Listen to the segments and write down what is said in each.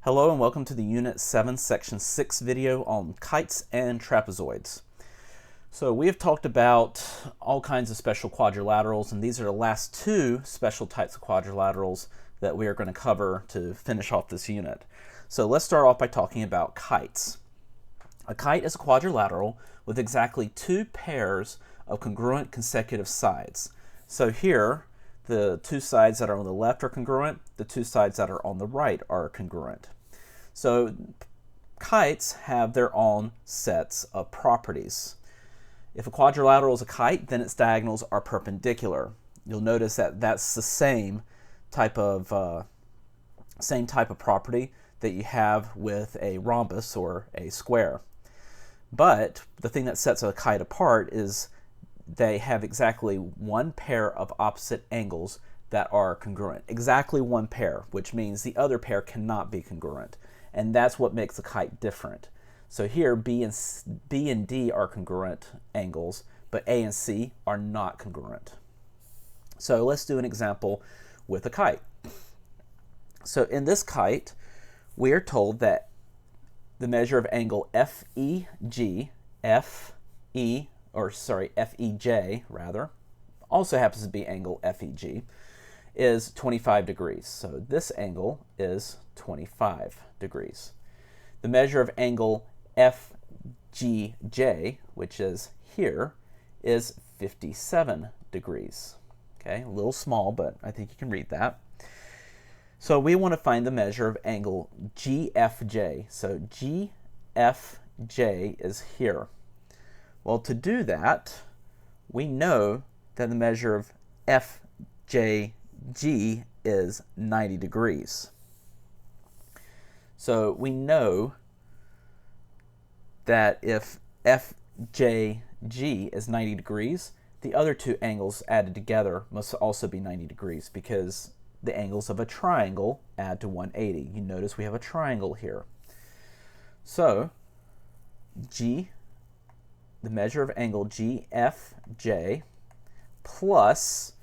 Hello and welcome to the Unit 7 Section 6 video on kites and trapezoids. So we have talked about all kinds of special quadrilaterals, and these are the last two special types of quadrilaterals that we are going to cover to finish off this unit. So let's start off by talking about kites. A kite is a quadrilateral with exactly two pairs of congruent consecutive sides. So here, the two sides that are on the left are congruent, the two sides that are on the right are congruent. So kites have their own sets of properties. If a quadrilateral is a kite, then its diagonals are perpendicular. You'll notice that that's the same type of property that you have with a rhombus or a square. But the thing that sets a kite apart is they have exactly one pair of opposite angles that are congruent. Exactly one pair, which means the other pair cannot be congruent. And that's what makes a kite different. So here, B and D are congruent angles, but A and C are not congruent. So let's do an example with a kite. So in this kite, we are told that the measure of angle FEJ rather, also happens to be angle FEG, is 25 degrees. So this angle is 25 degrees. The measure of angle FGJ, which is here, is 57 degrees. Okay, a little small, but I think you can read that. So we want to find the measure of angle GFJ. So GFJ is here. Well, to do that, we know that the measure of FJG is 90 degrees. So we know that if FJG is 90 degrees, the other two angles added together must also be 90 degrees because the angles of a triangle add to 180. You notice we have a triangle here. So the measure of angle GFJ plus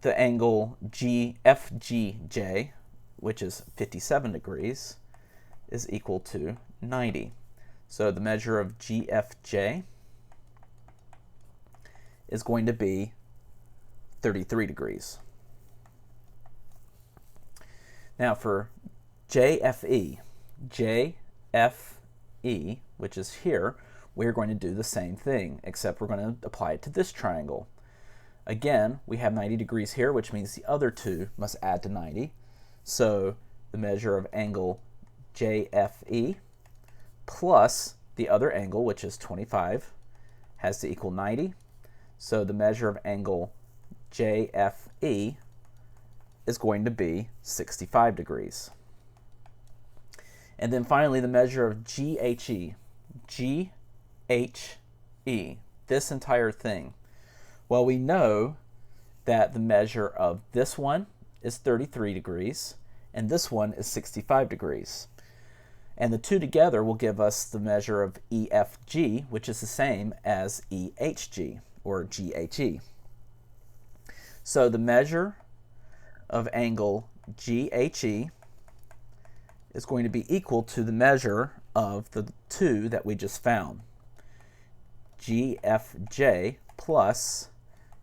the angle GFGJ, which is 57 degrees, is equal to 90. So the measure of GFJ is going to be 33 degrees. Now for JFE, which is here, we're going to do the same thing, except we're going to apply it to this triangle. Again, we have 90 degrees here, which means the other two must add to 90. So the measure of angle JFE plus the other angle, which is 25, has to equal 90. So the measure of angle JFE is going to be 65 degrees. And then finally, the measure of GHE, this entire thing. Well, we know that the measure of this one is 33 degrees, and this one is 65 degrees. And the two together will give us the measure of EFG, which is the same as EHG, or GHE. So the measure of angle GHE is going to be equal to the measure of the two that we just found, GFJ plus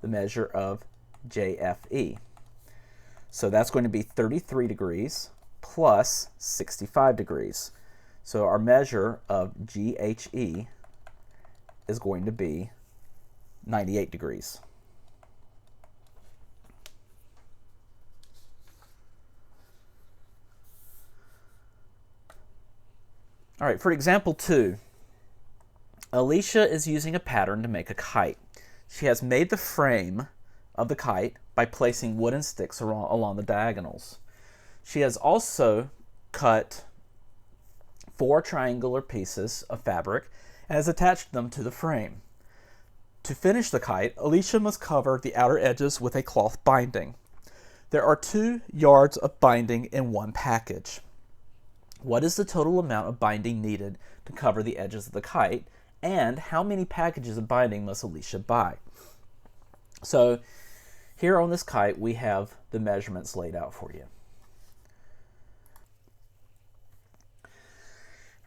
the measure of JFE. So that's going to be 33 degrees plus 65 degrees. So our measure of GHE is going to be 98 degrees. All right, for example 2, Alicia is using a pattern to make a kite. She has made the frame of the kite by placing wooden sticks along the diagonals. She has also cut 4 triangular pieces of fabric and has attached them to the frame. To finish the kite, Alicia must cover the outer edges with a cloth binding. There are 2 yards of binding in one package. What is the total amount of binding needed to cover the edges of the kite, and how many packages of binding must Alicia buy? So here on this kite, we have the measurements laid out for you.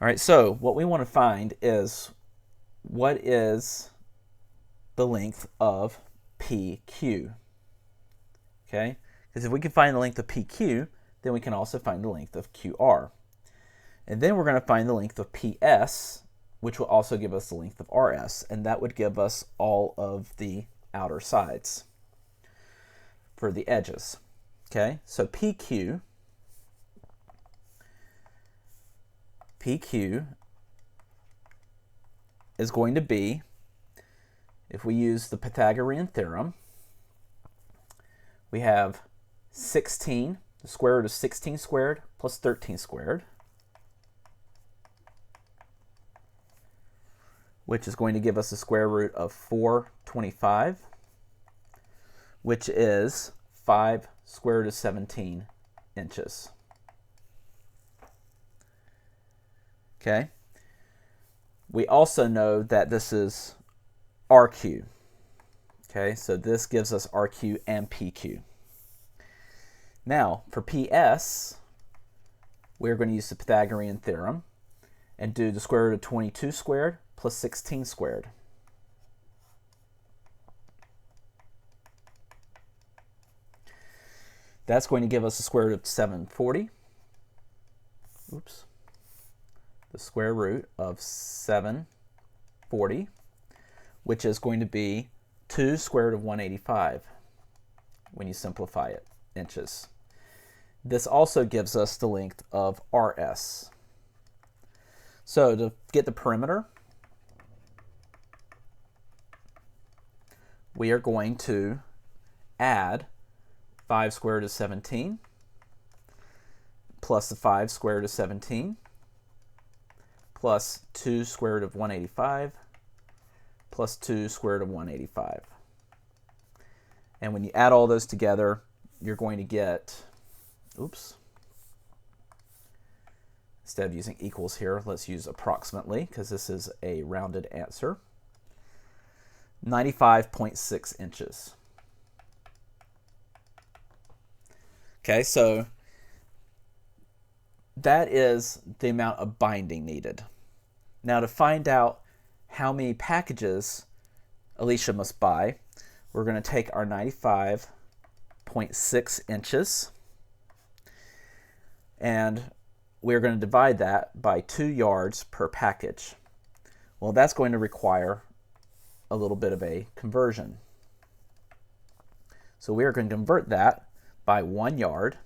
All right, so what we want to find is what is the length of PQ. Okay, because if we can find the length of PQ, then we can also find the length of QR. And then we're going to find the length of PS, which will also give us the length of RS, and that would give us all of the outer sides for the edges. Okay, so PQ is going to be, if we use the Pythagorean theorem, we have 16, the square root of 16 squared plus 13 squared, which is going to give us the square root of 425, which is 5 square root of 17 inches. Okay. We also know that this is RQ. Okay, so this gives us RQ and PQ. Now, for PS, we're going to use the Pythagorean theorem and do the square root of 22 squared plus 16 squared. That's going to give us the square root of 740. Oops. The square root of 740, which is going to be 2 square root of 185 when you simplify it, inches. This also gives us the length of RS. So to get the perimeter, we are going to add 5 square root of 17 plus the 5 square root of 17 plus 2 square root of 185 plus 2 square root of 185. And when you add all those together, you're going to get, oops, instead of using equals here, let's use approximately, because this is a rounded answer, 95.6 inches. Okay, so that is the amount of binding needed. Now to find out how many packages Alicia must buy, we're going to take our 95.6 inches and we're going to divide that by 2 yards per package. Well, that's going to require a little bit of a conversion. So we are going to convert that by 1 yard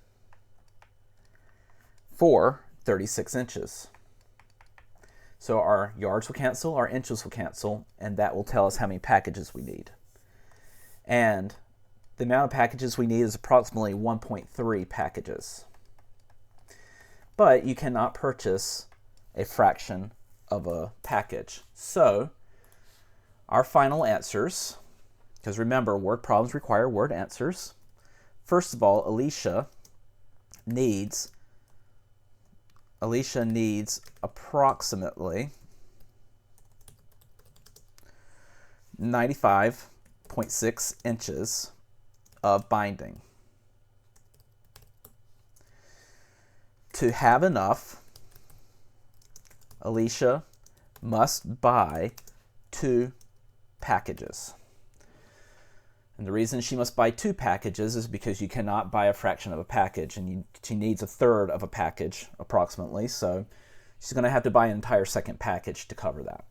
for 36 inches. So our yards will cancel, our inches will cancel, and that will tell us how many packages we need. And the amount of packages we need is approximately 1.3 packages. But you cannot purchase a fraction of a package. So our final answers, because remember, word problems require word answers. First of all, Alicia needs approximately 95.6 inches of binding. To have enough, Alicia must buy 2 packages. And the reason she must buy 2 packages is because you cannot buy a fraction of a package, and she needs a third of a package approximately, so she's going to have to buy an entire second package to cover that.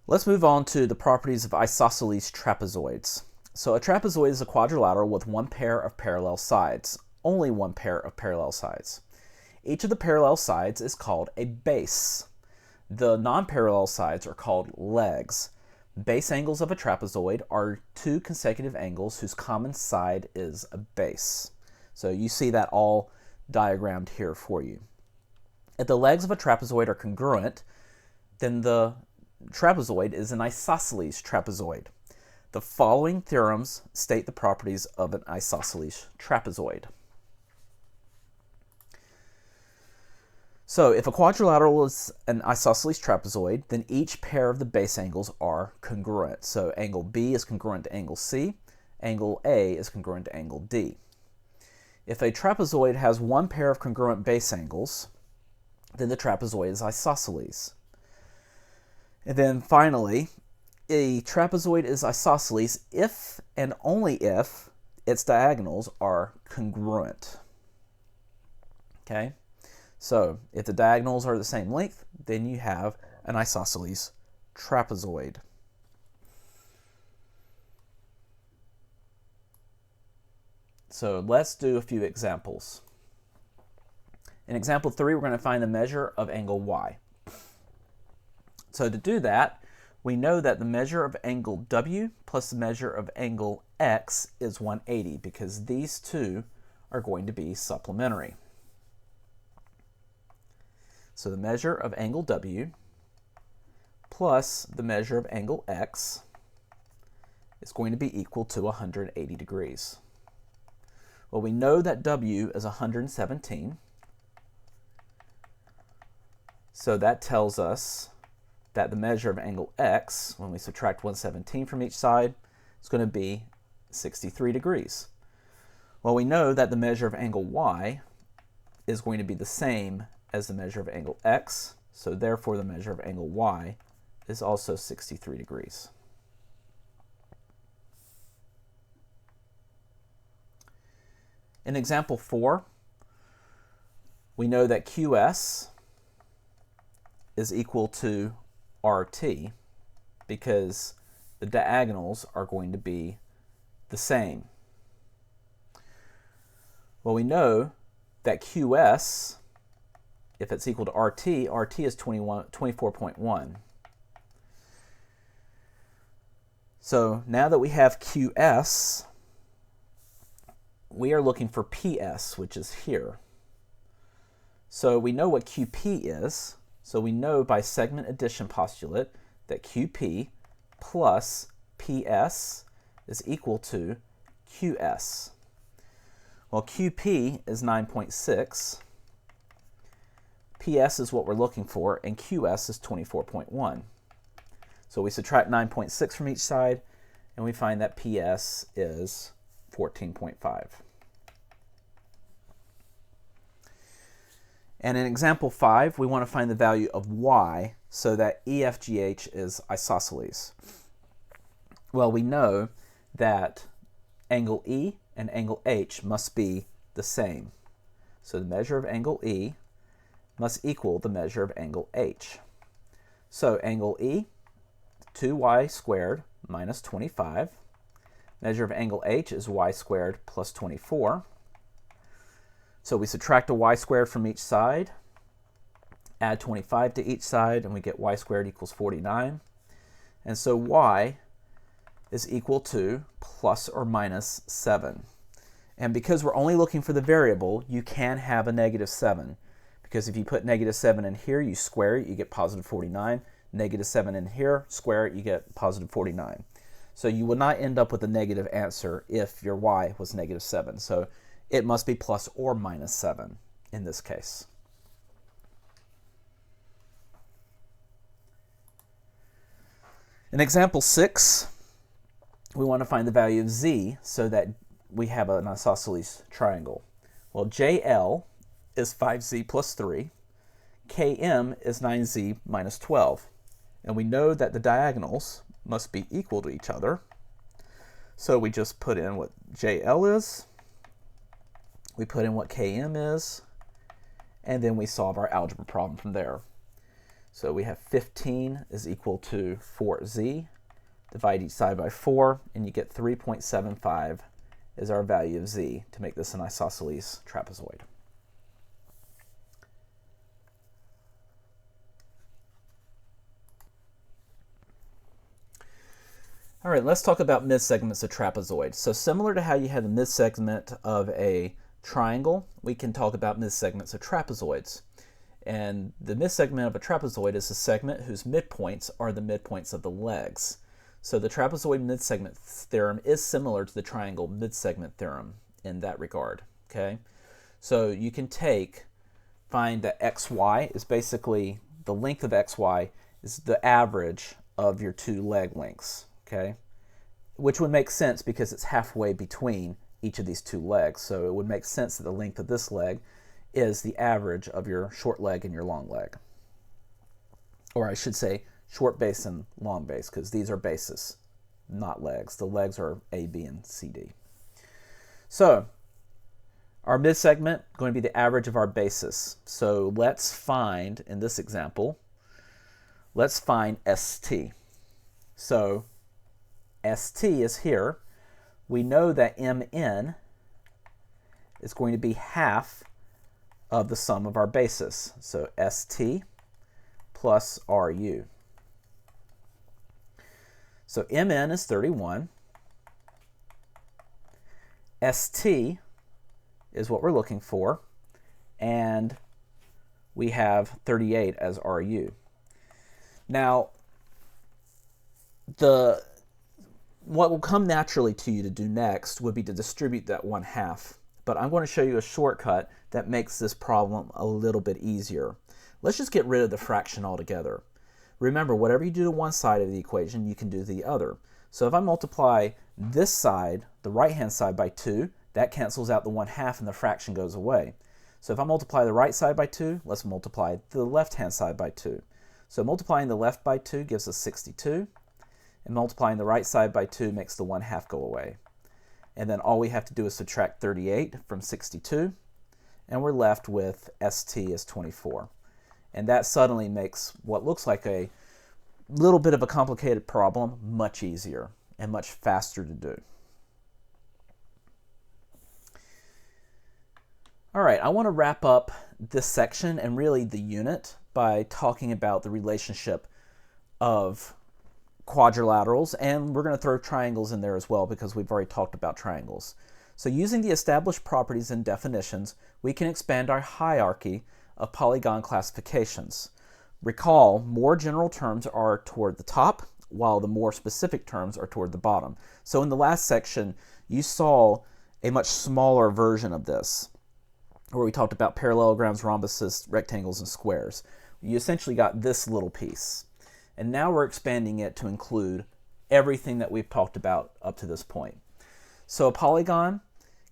Let's move on to the properties of isosceles trapezoids. So a trapezoid is a quadrilateral with 1 pair of parallel sides. Only 1 pair of parallel sides. Each of the parallel sides is called a base. The non-parallel sides are called legs. Base angles of a trapezoid are 2 consecutive angles whose common side is a base. So you see that all diagrammed here for you. If the legs of a trapezoid are congruent, then the trapezoid is an isosceles trapezoid. The following theorems state the properties of an isosceles trapezoid. So if a quadrilateral is an isosceles trapezoid, then each pair of the base angles are congruent. So angle B is congruent to angle C, angle A is congruent to angle D. If a trapezoid has one pair of congruent base angles, then the trapezoid is isosceles. And then finally, a trapezoid is isosceles if and only if its diagonals are congruent. Okay? So if the diagonals are the same length, then you have an isosceles trapezoid. So let's do a few examples. In example 3, we're going to find the measure of angle y. So to do that, we know that the measure of angle W plus the measure of angle X is 180 because these two are going to be supplementary. So the measure of angle W plus the measure of angle X is going to be equal to 180 degrees. Well, we know that W is 117, so that tells us that the measure of angle X, when we subtract 117 from each side, is going to be 63 degrees. Well, we know that the measure of angle Y is going to be the same as the measure of angle X, so therefore the measure of angle Y is also 63 degrees. In example 4, we know that QS is equal to RT because the diagonals are going to be the same. Well, we know that QS, if it's equal to RT, RT is 24.1. So now that we have QS, we are looking for PS, which is here. So we know what QP is. So we know by segment addition postulate that QP plus PS is equal to QS. Well, QP is 9.6. PS is what we're looking for, and QS is 24.1. So we subtract 9.6 from each side, and we find that PS is 14.5. And in example 5, we want to find the value of y so that EFGH is isosceles. Well, we know that angle E and angle H must be the same. So the measure of angle E must equal the measure of angle H. So angle E, 2y squared minus 25. Measure of angle H is y squared plus 24. So we subtract a y squared from each side, add 25 to each side, and we get y squared equals 49. And so y is equal to plus or minus 7. And because we're only looking for the variable, you can have a negative 7. Because if you put negative 7 in here, you square it, you get positive 49. Negative 7 in here, square it, you get positive 49. So you would not end up with a negative answer if your y was negative 7. So it must be plus or minus 7 in this case. In example 6, we want to find the value of z so that we have an isosceles triangle. Well, JL is 5z plus 3, KM is 9z minus 12, and we know that the diagonals must be equal to each other. So we just put in what JL is, we put in what KM is, and then we solve our algebra problem from there. So we have 15 is equal to 4z. Divide each side by 4, and you get 3.75 is our value of z to make this an isosceles trapezoid. All right, let's talk about midsegments of trapezoids. So similar to how you had the midsegment of a triangle, we can talk about midsegments of trapezoids. And the midsegment of a trapezoid is a segment whose midpoints are the midpoints of the legs. So the trapezoid midsegment theorem is similar to the triangle midsegment theorem in that regard. Okay, so you can find that xy is basically the length of xy is the average of your two leg lengths, okay? Which would make sense because it's halfway between each of these two legs. So it would make sense that the length of this leg is the average of your short leg and your long leg. Or I should say short base and long base, because these are bases, not legs. The legs are A, B, and C, D. So our midsegment going to be the average of our bases. So let's find, in this example, let's find ST. So ST is here. We know that MN is going to be half of the sum of our bases. So ST plus RU. So MN is 31. ST is what we're looking for. And we have 38 as RU. Now, what will come naturally to you to do next would be to distribute that 1/2. But I'm going to show you a shortcut that makes this problem a little bit easier. Let's just get rid of the fraction altogether. Remember, whatever you do to one side of the equation, you can do to the other. So if I multiply this side, the right-hand side, by 2, that cancels out the 1/2 and the fraction goes away. So if I multiply the right side by 2, let's multiply the left-hand side by 2. So multiplying the left by 2 gives us 62. And multiplying the right side by 2 makes the 1/2 go away. And then all we have to do is subtract 38 from 62, and we're left with ST as 24. And that suddenly makes what looks like a little bit of a complicated problem much easier and much faster to do. All right, I want to wrap up this section and really the unit by talking about the relationship of quadrilaterals, and we're going to throw triangles in there as well because we've already talked about triangles. So using the established properties and definitions, we can expand our hierarchy of polygon classifications. Recall, more general terms are toward the top, while the more specific terms are toward the bottom. So in the last section, you saw a much smaller version of this, where we talked about parallelograms, rhombuses, rectangles, and squares. You essentially got this little piece. And now we're expanding it to include everything that we've talked about up to this point. So a polygon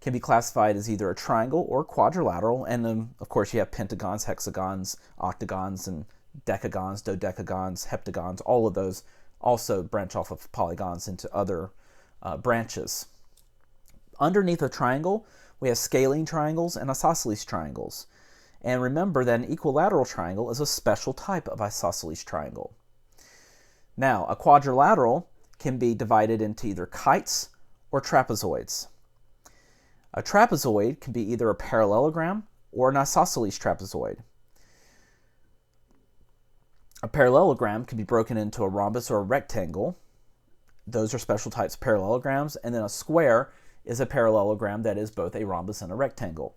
can be classified as either a triangle or quadrilateral, and then of course you have pentagons, hexagons, octagons, and decagons, dodecagons, heptagons. All of those also branch off of polygons into other branches. Underneath a triangle, we have scalene triangles and isosceles triangles. And remember that an equilateral triangle is a special type of isosceles triangle. Now, a quadrilateral can be divided into either kites or trapezoids. A trapezoid can be either a parallelogram or an isosceles trapezoid. A parallelogram can be broken into a rhombus or a rectangle. Those are special types of parallelograms. And then a square is a parallelogram that is both a rhombus and a rectangle.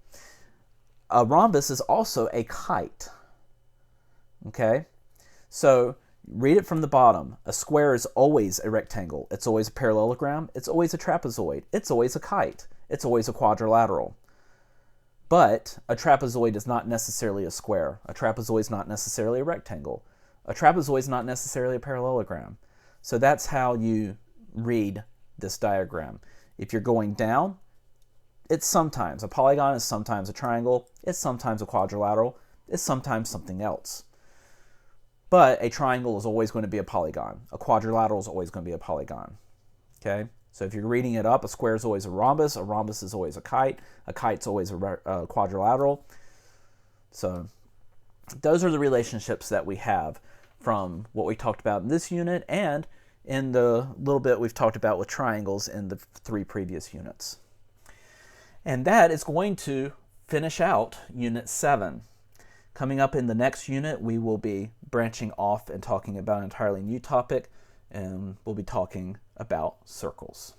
A rhombus is also a kite. Okay? So read it from the bottom. A square is always a rectangle. It's always a parallelogram. It's always a trapezoid. It's always a kite. It's always a quadrilateral. But a trapezoid is not necessarily a square. A trapezoid is not necessarily a rectangle. A trapezoid is not necessarily a parallelogram. So that's how you read this diagram. If you're going down, it's sometimes a polygon, is sometimes a triangle, it's sometimes a quadrilateral, it's sometimes something else. But a triangle is always going to be a polygon. A quadrilateral is always going to be a polygon. Okay? So if you're reading it up, a square is always a rhombus is always a kite's always a quadrilateral. So those are the relationships that we have from what we talked about in this unit and in the little bit we've talked about with triangles in the 3 previous units. And that is going to finish out Unit 7. Coming up in the next unit, we will be branching off and talking about an entirely new topic, and we'll be talking about circles.